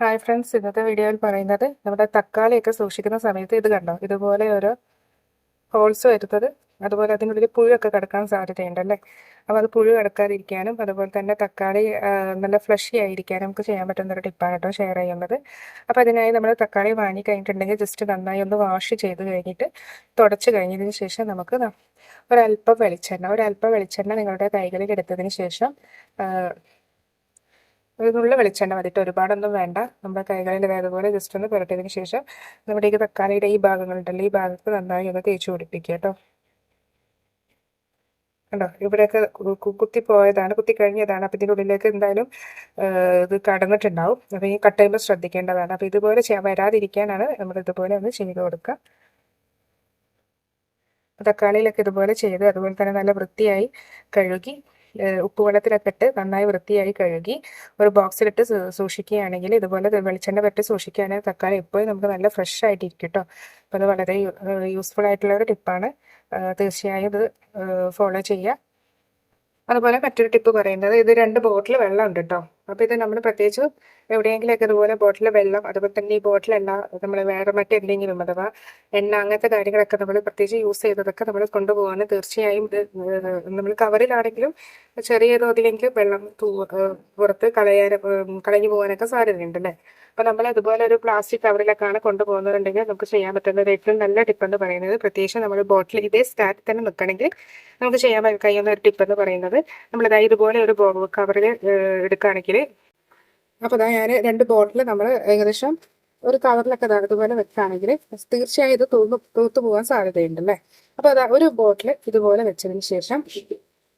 Hi friends, ഇന്നത്തെ വീഡിയോയിൽ പറയുന്നത് നമ്മുടെ തക്കാളിയൊക്കെ സൂക്ഷിക്കുന്ന സമയത്ത് ഇത് കണ്ടോ, ഇതുപോലെ ഓരോ ഹോൾസ് വരുന്നത്, അതുപോലെ അതിനുള്ളിൽ പുഴുവൊക്കെ കിടക്കാൻ സാധ്യതയുണ്ടല്ലേ. അപ്പോൾ അത് പുഴു കിടക്കാതിരിക്കാനും അതുപോലെ തന്നെ തക്കാളി നല്ല ഫ്ലഷി ആയിരിക്കാനും നമുക്ക് ചെയ്യാൻ പറ്റുന്ന ഒരു ടിപ്പാണ് കേട്ടോ ഷെയർ ചെയ്യുന്നത്. അപ്പോൾ അതിനായി നമ്മൾ തക്കാളി വാങ്ങി കഴിഞ്ഞിട്ടുണ്ടെങ്കിൽ ജസ്റ്റ് നന്നായി ഒന്ന് വാഷ് ചെയ്ത് കഴിഞ്ഞിട്ട് തുടച്ച് കഴിഞ്ഞതിന് ശേഷം നമുക്ക് ഒരല്പം വെളിച്ചെണ്ണ നിങ്ങളുടെ കൈകളിൽ എടുത്തതിന് ശേഷം ഒരു നുള്ള വെളിച്ചെണ്ണ മതിട്ട്, ഒരുപാടൊന്നും വേണ്ട. നമ്മുടെ കൈകളിൽ അതുപോലെ ജസ്റ്റ് ഒന്ന് പുരട്ടിയതിന് ശേഷം നമ്മുടെ ഈ തക്കാളിയുടെ ഈ ഭാഗങ്ങളുണ്ടല്ലോ, ഈ ഭാഗത്ത് നന്നായി ഒന്ന് തേച്ച് പിടിപ്പിക്കുക കേട്ടോ. കണ്ടോ, ഇവിടെയൊക്കെ കുത്തിപ്പോയതാണ്, കുത്തി കഴിഞ്ഞതാണ്. അപ്പം ഇതിൻ്റെ ഉള്ളിലേക്ക് എന്തായാലും ഇത് കടന്നിട്ടുണ്ടാവും. അപ്പം ഈ കട്ട് ചെയ്യുമ്പോൾ ശ്രദ്ധിക്കേണ്ടതാണ്. അപ്പം ഇതുപോലെ വരാതിരിക്കാനാണ് നമ്മൾ ഇതുപോലെ ഒന്ന് ചെയ്ത് കൊടുക്കുക. തക്കാളിയിലൊക്കെ ഇതുപോലെ ചെയ്ത് അതുപോലെ തന്നെ നല്ല വൃത്തിയായി കഴുകി ഉപ്പുവെള്ളത്തിലൊക്കെ ഇട്ട് നന്നായി വൃത്തിയായി കഴുകി ഒരു ബോക്സിലിട്ട് സൂക്ഷിക്കുകയാണെങ്കിൽ, ഇതുപോലെ വെളിച്ചെണ്ണ പറ്റി സൂക്ഷിക്കുകയാണെങ്കിൽ തക്കാളി എപ്പോഴും നമുക്ക് നല്ല ഫ്രഷ് ആയിട്ടിരിക്കും കേട്ടോ. അപ്പോൾ അത് വളരെ യൂസ്ഫുൾ ആയിട്ടുള്ള ഒരു ടിപ്പാണ്. തീർച്ചയായും ഇത് ഫോളോ ചെയ്യുക. അതുപോലെ മറ്റൊരു ടിപ്പ് പറയുന്നത്, ഇത് 2 ബോട്ടിൽ വെള്ളം ഉണ്ട് കേട്ടോ. അപ്പോൾ ഇത് നമ്മൾ പ്രത്യേകിച്ച് എവിടെയെങ്കിലുമൊക്കെ ഇതുപോലെ ബോട്ടിൽ വെള്ളം, അതുപോലെ തന്നെ ഈ ബോട്ടിലെണ്ണ, നമ്മൾ വേറെ മറ്റെന്തെങ്കിലും അഥവാ എണ്ണ അങ്ങനത്തെ കാര്യങ്ങളൊക്കെ നമ്മൾ പ്രത്യേകിച്ച് യൂസ് ചെയ്തതൊക്കെ നമ്മൾ കൊണ്ടുപോകാൻ തീർച്ചയായും ഇത് നമ്മൾ കവറിലാണെങ്കിലും ചെറിയ തോതിലെങ്കിലും വെള്ളം പുറത്ത് കളഞ്ഞു പോകാനൊക്കെ സാധ്യതയുണ്ട് അല്ലേ. അപ്പോൾ നമ്മൾ അതുപോലെ ഒരു പ്ലാസ്റ്റിക് കവറിലൊക്കെയാണ് കൊണ്ടുപോകുന്നുണ്ടെങ്കിൽ നമുക്ക് ചെയ്യാൻ പറ്റുന്ന ഒരു ഏറ്റവും നല്ല ടിപ്പ് എന്ന് പറയുന്നത്, പ്രത്യേകിച്ച് നമ്മൾ ബോട്ടിൽ ഇതേ സ്റ്റാറ്റിൽ തന്നെ നിൽക്കണമെങ്കിൽ നമുക്ക് ചെയ്യാൻ കഴിയുന്ന ഒരു ടിപ്പ് എന്ന് പറയുന്നത്, നമ്മളിതാ ഇതുപോലെ ഒരു കവറിൽ എടുക്കുകയാണെങ്കിൽ, അപ്പോൾ ഇതാ ഞാൻ 2 ബോട്ടിൽ നമ്മൾ ഏകദേശം ഒരു കവറിലൊക്കെ ഇതുപോലെ വെക്കുകയാണെങ്കിൽ തീർച്ചയായും ഇത് തൂത്തു പോകാൻ സാധ്യതയുണ്ടല്ലേ. അപ്പോൾ അതാ ഒരു ബോട്ടിൽ ഇതുപോലെ വെച്ചതിന് ശേഷം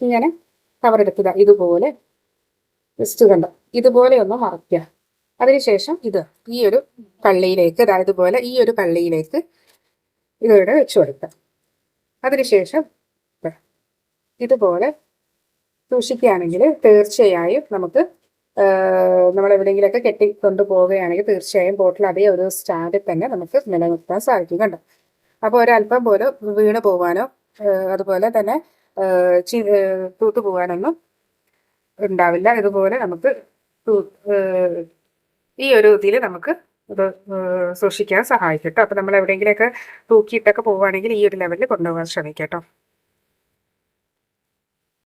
ഇങ്ങനെ കവറെടുക്കുക, ഇതുപോലെ ജസ്റ്റ് കണ്ടോ ഇതുപോലെ ഒന്ന് മറയ്ക്കുക. അതിനുശേഷം ഈ ഒരു കള്ളിയിലേക്ക്, അതായത് ഇതുപോലെ ഈ ഒരു കള്ളിയിലേക്ക് ഇതിവിടെ വെച്ചു കൊടുക്കുക. അതിനുശേഷം ഇതുപോലെ സൂക്ഷിക്കുകയാണെങ്കിൽ തീർച്ചയായും നമുക്ക് നമ്മൾ എവിടെയെങ്കിലുമൊക്കെ കെട്ടിക്കൊണ്ട് പോവുകയാണെങ്കിൽ തീർച്ചയായും ബോട്ടിൽ അതേ ഒരു സ്റ്റാൻഡിൽ തന്നെ നമുക്ക് നിലനിർത്താൻ സാധിക്കും. കണ്ടോ, അപ്പോൾ ഒരല്പം പോലും വീണ് പോകാനോ അതുപോലെ തന്നെ തൂത്തു പോകാനൊന്നും ഉണ്ടാവില്ല. ഇതുപോലെ നമുക്ക് ഈ ഒരു ഇതിൽ നമുക്ക് ഇത് സൂക്ഷിക്കാൻ സഹായിക്കും കേട്ടോ. അപ്പോൾ നമ്മൾ എവിടെയെങ്കിലുമൊക്കെ തൂക്കിയിട്ടൊക്കെ പോവുകയാണെങ്കിൽ ഈ ഒരു ലെവലിൽ കൊണ്ടുപോകാൻ ശ്രമിക്കാം കേട്ടോ.